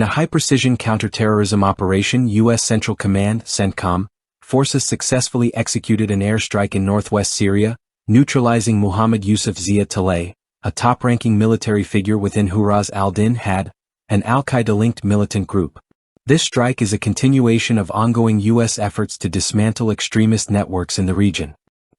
In a high-precision counterterrorism operation, U.S. Central Command (CENTCOM) forces successfully executed an airstrike in northwest Syria, neutralizing Muhammad Yusuf Zia Talay, a top-ranking military figure within Huraz al-Din Had, an Al-Qaeda-linked militant group. This strike is a continuation of ongoing U.S. efforts to dismantle extremist networks in the region.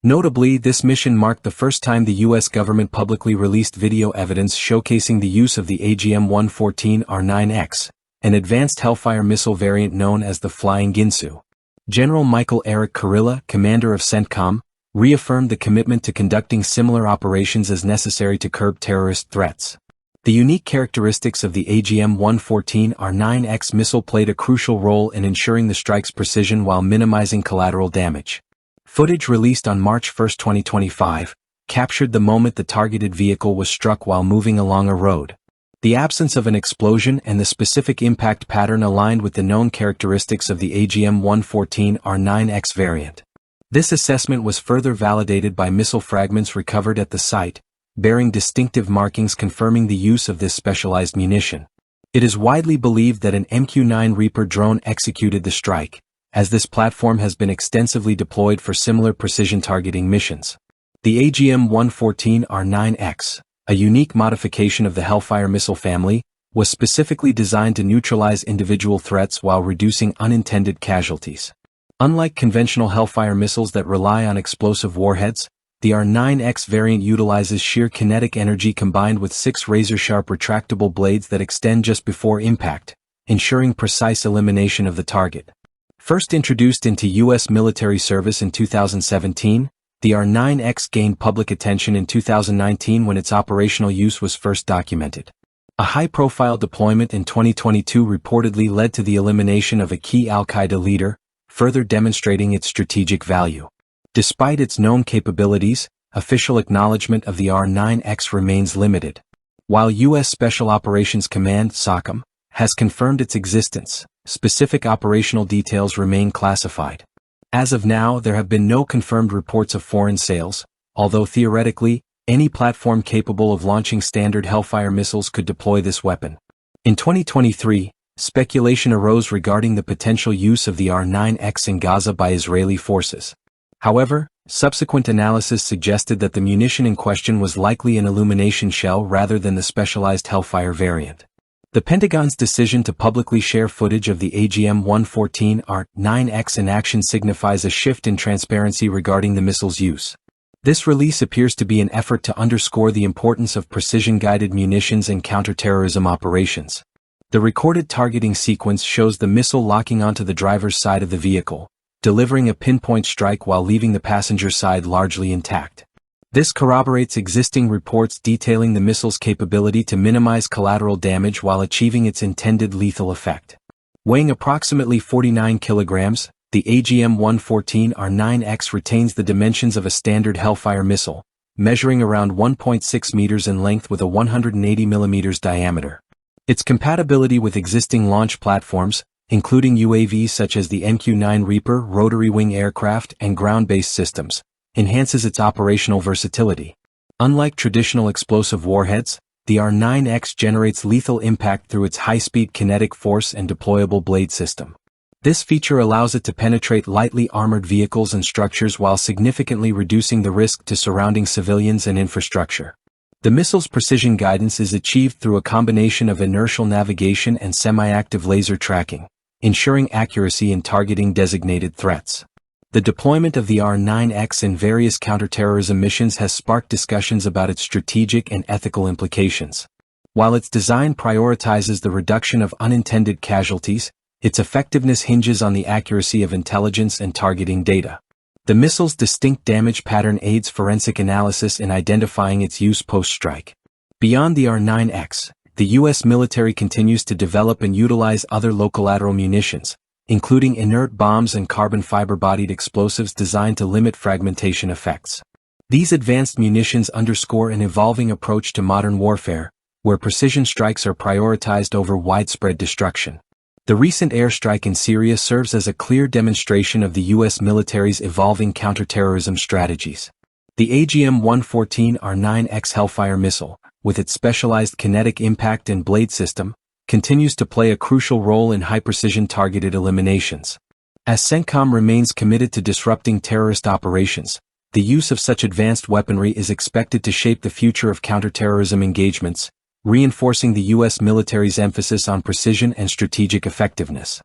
Notably, this mission marked the first time the U.S. government publicly released video evidence showcasing the use of the AGM-114R-9X, an advanced Hellfire missile variant known as the Flying Ginsu. General Michael Eric Kurilla, commander of CENTCOM, reaffirmed the commitment to conducting similar operations as necessary to curb terrorist threats. The unique characteristics of the AGM-114R-9X missile played a crucial role in ensuring the strike's precision while minimizing collateral damage. Footage released on March 1, 2025, captured the moment the targeted vehicle was struck while moving along a road. The absence of an explosion and the specific impact pattern aligned with the known characteristics of the AGM-114R-9X variant. This assessment was further validated by missile fragments recovered at the site, bearing distinctive markings confirming the use of this specialized munition. It is widely believed that an MQ-9 Reaper drone executed the strike, as this platform has been extensively deployed for similar precision targeting missions. The AGM-114R-9X, a unique modification of the Hellfire missile family, was specifically designed to neutralize individual threats while reducing unintended casualties. Unlike conventional Hellfire missiles that rely on explosive warheads, the R-9X variant utilizes sheer kinetic energy combined with 6 razor-sharp retractable blades that extend just before impact, ensuring precise elimination of the target. First introduced into U.S. military service in 2017, the R-9X gained public attention in 2019 when its operational use was first documented. A high-profile deployment in 2022 reportedly led to the elimination of a key Al-Qaeda leader, further demonstrating its strategic value. Despite its known capabilities, official acknowledgement of the R-9X remains limited. While U.S. Special Operations Command (SOCOM) has confirmed its existence, specific operational details remain classified. As of now, there have been no confirmed reports of foreign sales, although theoretically, any platform capable of launching standard Hellfire missiles could deploy this weapon. In 2023, speculation arose regarding the potential use of the R-9X in Gaza by Israeli forces. However, subsequent analysis suggested that the munition in question was likely an illumination shell rather than the specialized Hellfire variant. The Pentagon's decision to publicly share footage of the AGM-114R-9X in action signifies a shift in transparency regarding the missile's use. This release appears to be an effort to underscore the importance of precision-guided munitions in counterterrorism operations. The recorded targeting sequence shows the missile locking onto the driver's side of the vehicle, delivering a pinpoint strike while leaving the passenger side largely intact. This corroborates existing reports detailing the missile's capability to minimize collateral damage while achieving its intended lethal effect. Weighing approximately 49 kilograms, the AGM-114R-9X retains the dimensions of a standard Hellfire missile, measuring around 1.6 meters in length with a 180 millimeters diameter. Its compatibility with existing launch platforms, including UAVs such as the MQ-9 Reaper rotary wing aircraft and ground-based systems, enhances its operational versatility. Unlike traditional explosive warheads, the R-9X generates lethal impact through its high-speed kinetic force and deployable blade system. This feature allows it to penetrate lightly armored vehicles and structures while significantly reducing the risk to surrounding civilians and infrastructure. The missile's precision guidance is achieved through a combination of inertial navigation and semi-active laser tracking, ensuring accuracy in targeting designated threats. The deployment of the R-9X in various counterterrorism missions has sparked discussions about its strategic and ethical implications. While its design prioritizes the reduction of unintended casualties, its effectiveness hinges on the accuracy of intelligence and targeting data. The missile's distinct damage pattern aids forensic analysis in identifying its use post-strike. Beyond the R-9X, the U.S. military continues to develop and utilize other low-collateral munitions, including inert bombs and carbon fiber-bodied explosives designed to limit fragmentation effects. These advanced munitions underscore an evolving approach to modern warfare, where precision strikes are prioritized over widespread destruction. The recent airstrike in Syria serves as a clear demonstration of the U.S. military's evolving counterterrorism strategies. The AGM-114R-9X Hellfire missile, with its specialized kinetic impact and blade system, continues to play a crucial role in high-precision targeted eliminations. As CENTCOM remains committed to disrupting terrorist operations, the use of such advanced weaponry is expected to shape the future of counterterrorism engagements, reinforcing the U.S. military's emphasis on precision and strategic effectiveness.